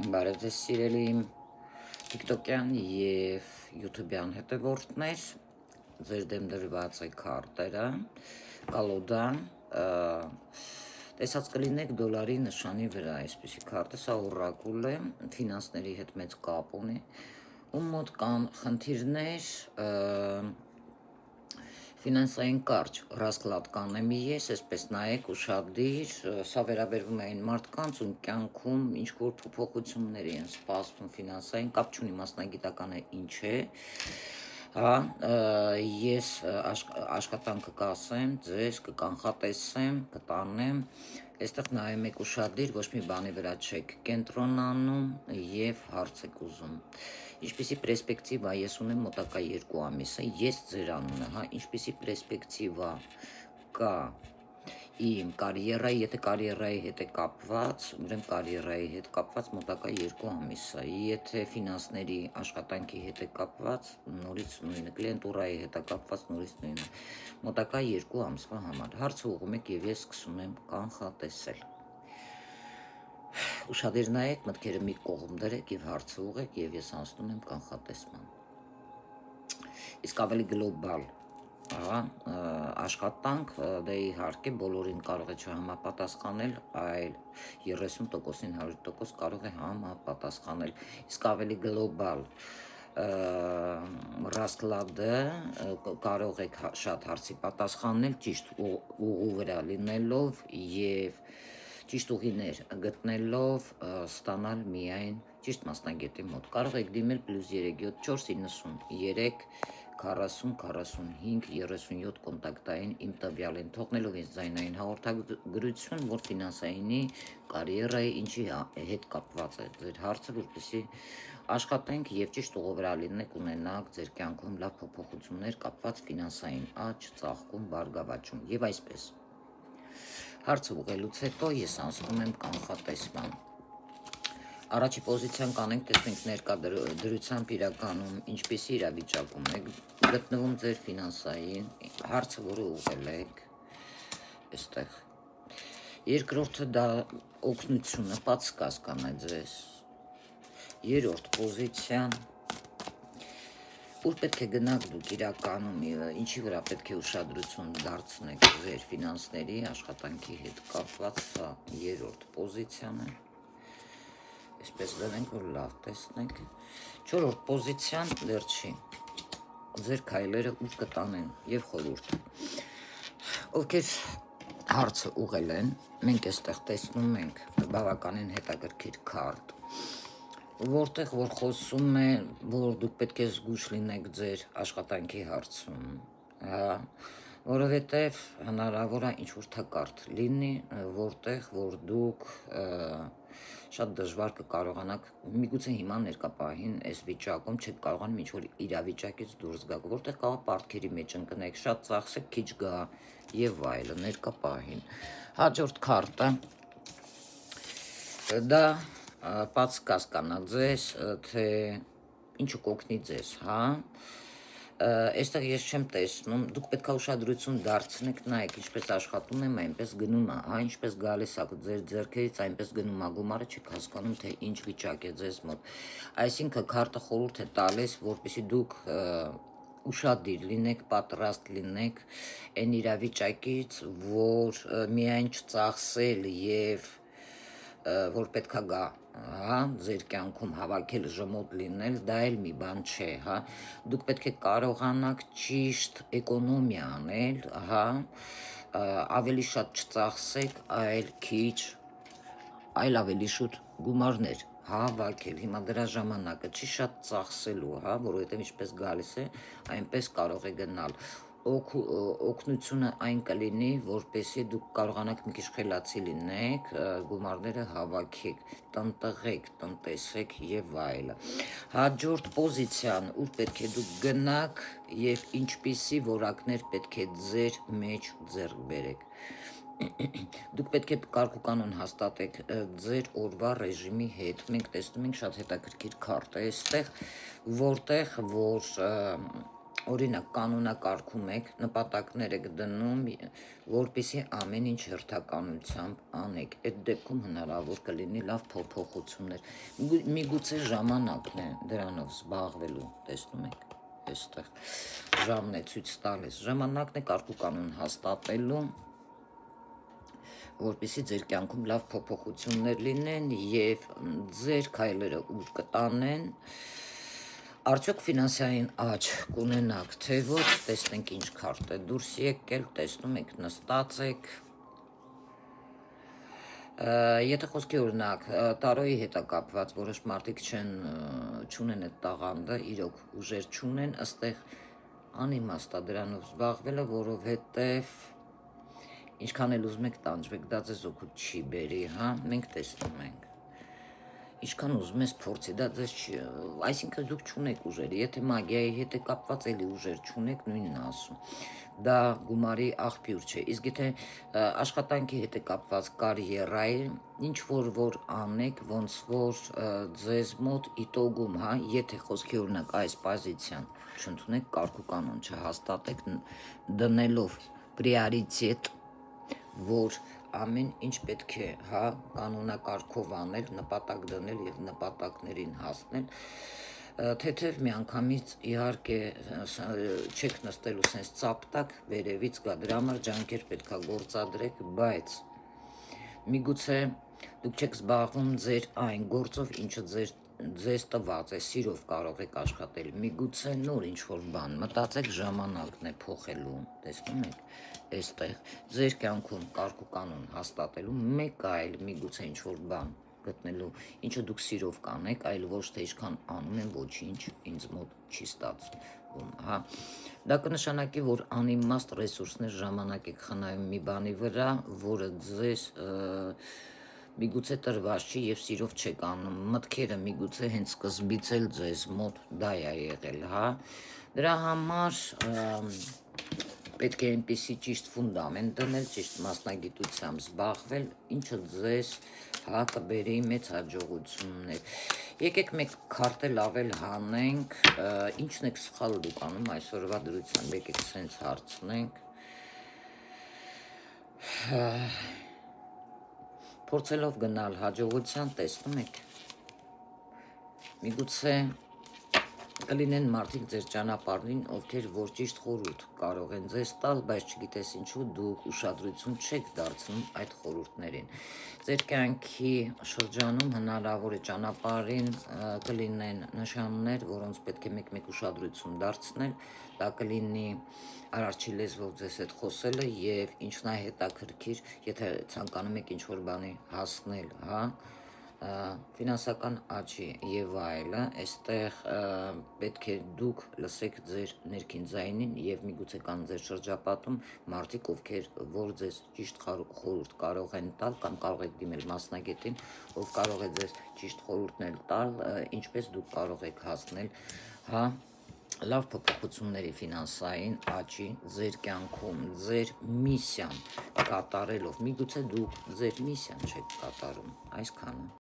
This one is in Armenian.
Բարև ձեզ սիրելի իմ TikTok-յան և YouTube-յան հետևորդներ, ձեր դեմ դրված է քարտերը, կալոդան, տեսած կլինեք դոլարի նշանի վրա, այսպիսի քարտը, սա օրակուլ է, ֆինանսների հետ մեծ կապ ունի, ում մոտ կան խնդիրներ, ֆինանսային կարճ ռասկլատ կանեմ ես, այսպես նայեք ուշադիր, սա վերաբերվում է այն մարդկանց, ում կյանքում ինչ-որ փոփոխություններ են սպասվում ֆինանսային, կապ չունի մասնագիտականը ինչ է, ես աշխատանքը կասեմ, ձեզ կկանխատեսեմ, կտանեմ, այստեղ նայում եք ուշադիր, ոչ մի բանի վրա չեք կենտրոնանում և հարց եք ուզում։ Ինչպիսի պերսպեկտիվա ես ունեմ մոտակա 2 ամիսը, ես ձեր անունը, ինչպիսի պերսպեկտիվա կա իմ կարիերայի, եթե կարիերայի հետ է կապված, ուրեմն կարիերայի հետ կապված մոտակա 2 ամիսը, եթե ֆինանսների աշխատանքի հետ է կապված, նորից նույնը, կլիենտուրայի հետ է կապված, նորից նույնը, մոտակա 2 ամսվա համար, հարցը ուղղում եք և ես սկսում եմ կանխատեսել։ Ուշադիր նայեք, մտքերը մի կողմ դրեք և հարցը ուղղեք և ես անցնում եմ կանխատեսման։ Իսկ ավելի գլոբալ աշխատանք, դե իհարկե բոլորին կարող է չհամապատասխանել, այլ 30%-ին 100% կարող է համապատասխանել։ Իսկ ավելի գլոբալ ռասկլադը կարող եք շատ հարցի պատասխանել ճիշտ ուղու վրա լինելով և ճիշտ ուղիներ գտնելով ստանալ միայն ճիշտ մասնագետի մոտ։ Կարող եք դիմել +374 93 40 45 37 կոնտակտային իմ տվյալին, թողնելով ինձ ձայնային հաղորդագրություն, որ ֆինանսայինի կարիերայի ինչի հետ կապված է ձեր հարցը, որպեսզի աշխատենք և ճիշտ ուղու վրա լինեք, ունենաք ձեր կյանքում լավ փոփոխություններ կապված ֆինանսային աճ, ծաղկում, բարգավաճում և այսպես։ Հարցը ուղղելուց հետո ես անցնում եմ կանխատեսման։ Առաջի պոզիցիան կանենք, տեսնենք ներկայությամբ իրականում ինչպիսի իրավիճակում եք գտնվում ձեր ֆինանսային հարցը, որը ուղղել եք այստեղ։ Երկրորդը դա օգնությունը, պատսկասկան է ձեզ։ Երրորդ պոզիցիան, ուր պետք է գնաք դուք իրականում, ինչի վրա պետք է ուշադրություն դարձնեք ձեր ֆինանսների աշխատանքի հետ կապված, սա երրորդ պոզիցիան է, այսպես դնենք, որ լավ տեսնեք։ Չորրորդ պոզիցիան դեռ չի, ձեր քայլերը ուր կտանեն և խորհուրդ։ Ովքեր հարցը ուղղել են, մենք այստեղ տեսնում ենք բավականին հետաքրքիր քարտ, որտեղ որ խոսում է, որ դուք պետք է զգույշ լինեք ձեր աշխատանքի հարցում, որովհետև հնարավոր է ինչ-որ թակարդ լինի, որտեղ որ դուք շատ դժվար կկարողանաք, միգուցե հիմա ներկա պահին այս վիճակում չեք կարողանում ինչ-որ իրավիճակից դուրս գաք, որտեղ կարող պարտքերի մեջ ընկնեք, շատ ծախսեք, քիչ գա և այլն ներկա պահին։ Հաջորդ քարտը դա պատսկասկանա ձեզ, թե ինչը կօգնի ձեզ, Այստեղ ես չեմ տեսնում, դուք պետք է ուշադրություն դարձնեք, նայեք, ինչպես աշխատում եմ, այնպես գնում է, ինչպես գալիս է ձեր ձեռքերից, այնպես գնում է, գումարը չեք հասկանում, թե ինչ վիճակ է ձեզ մոտ։ Այսինքն քարտը խորհուրդ է տալիս, որպեսզի դուք ուշադիր լինեք, պատրաստ լինեք այն իրավիճակից, որ միայն չծախսել և որ պետք է գա, ձեր կյանքում հավաքել, ժմոտ լինել, դա էլ մի բան չէ, Դուք պետք է կարողանաք ճիշտ էկոնոմիա անել, ավելի շատ չծախսեք, այլ քիչ, այլ ավելի շուտ գումարներ հավաքել, հիմա դրա ժամանակը չի շատ ծախսելու, որովհետև ինչպես գալիս է, այնպես կարող է գնալ։ Օգնությունը այն կլինի, որպեսզի դուք կարողանաք մի քիչ խելացի լինեք, գումարները հավաքեք, տնտղեք, տնտեսեք և այլն։ Հաջորդ պոզիցիան, ուր պետք է դուք գնաք և ինչպիսի որակներ պետք է ձեր մեջ ձեռք բերեք։ Դուք պետք է կարգուկանոն հաստատեք ձեր օրվա ռեժիմի հետ։ Մենք տեսնում ենք շատ հետաքրքիր քարտ է այստեղ, որտեղ որ օրինակ կանոնակարգում եք, նպատակներ եք դնում, որպեսզի ամեն ինչ հերթականությամբ անեք։ Այդ դեպքում հնարավոր կլինի լավ փոփոխություններ։ Միգուցե ժամանակն է դրանով զբաղվելու, տեսնում եք, այստեղ ժամն է ցույց տալիս, ժամանակն է կարգուկանոն հաստատելու, որպեսզի ձեր կյանքում լավ փոփոխություններ լինեն եւ ձեր քայլերը ուր կտանեն, արդյոք ֆինանսային աճ կունենաք, թե ոչ, տեսնենք ինչ քարտ է դուրս եկել, տեսնում եք, նստած եք։ Եթե խոսքի օրինակ տարոյի հետ է կապված, որոշ մարդիկ չունեն այդ տաղանդը, իրոք ուժեր չունեն, ըստեղ անիմաստ է դրանով զբաղվելը, որովհետև ինչքան էլ ուզում եք տանջվեք, դա ձեզ օգուտ չի բերի, հա, մենք տեսնում ենք։ Ինչքան ուզում ես փորձի, դա ձեզ չի, այսինքն դուք չունեք ուժեր, եթե մագիայի հետ է կապված, էլի ուժեր չունեք, նույնն ասում, դա գումարի աղբյուր չէ, իսկ եթե աշխատանքի հետ է կապված կարիերայի, ինչ որ անեք, ոնց որ ձեզ մոտ իտոգում, հա, եթե խոսքի օրինակ այս պոզիցիան չընդունեք, կարգուկանոն չհաստատեք, դնելով պրիորիտետ, որ ամեն ինչ պետք է, հա, կանոնակարգով անել, նպատակ դնել եւ նպատակներին հասնել, թեթև միանգամից իհարկե չեք նստելու sense ծապտակ, վերևից գա, դրա համար ջանքեր պետքա գործադրեք, բայց միգուցե դուք չեք զբաղվում ձեր այն գործով, ինչը ձեզ տված է, սիրով կարող եք աշխատել, միգուցե նոր ինչ-որ բան, մտածեք ժամանակն է փոխելու, տեսնում եք, այստեղ ձեր կյանքում կարգուկանոն հաստատելու, մեկ այլ միգուցե ինչ-որ բան գտնելու, ինչը դուք սիրով կանեք, այլ ոչ թե ինչքան անում եմ, ոչինչ ինձ մոտ չի ստացվում, հա, դա կնշանակի, որ անիմաստ ռեսուրսներ ժամանակ եք խնայում մի բանի վրա, որը ձեզ միգուցե տրված չի եւ սիրով չեք անում, մտքերը միգուցե հենց սկզբից էլ ձեզ մոտ դա է եղել, հա, դրա համար պետք է այնպիսի ճիշտ ֆունդամենտ դնել, ճիշտ մասնագիտությամբ զբաղվել, ինչը ձեզ, հա, կբերի մեծ հաջողություններ։ Եկեք մեկ քարտել ավել հանենք, ինչն եք սխալ դուք անում այսօրվա դրությամբ, եկեք սենց հարցնենք։ Փորձելով գնալ հաջողության, տեսնում եք, միգուցե կլինեն մարդիկ ձեր ճանապարհին, ովքեր որ ճիշտ խորհուրդ կարող են ձեզ տալ, բայց չգիտես ինչու դուք ուշադրություն չեք դարձնում այդ խորհուրդներին։ Ձեր կյանքի շրջանում հնարավոր է ճանապարհին կլինեն նշաններ, որոնց պետք է մեկ-մեկ ուշադրություն դարձնել, դա կլինի արարչի լեզվով ձեզ հետ խոսելը եւ ինքնահետաքրքիր, եթե ցանկանում եք ինչ-որ բանի հասնել, հա, ֆինանսական աճի եւ այլը, այստեղ պետք է դուք լսեք ձեր ներքին ձայնին եւ միգուցե կան ձեր շրջապատում մարդիկ, ովքեր որ ձեզ ճիշտ խորհուրդ կարող են տալ կամ կարող եք դիմել մասնագետին, ով կարող է ձեզ ճիշտ խորհուրդներ տալ, ինչպես դուք կարող եք հասնել, հա, լավ փոփոխությունների ֆինանսային աճի ձեր կյանքում, ձեր միսիան կատարելով, միգուցե դուք ձեր միսիան չեք կատարում, այսքանը։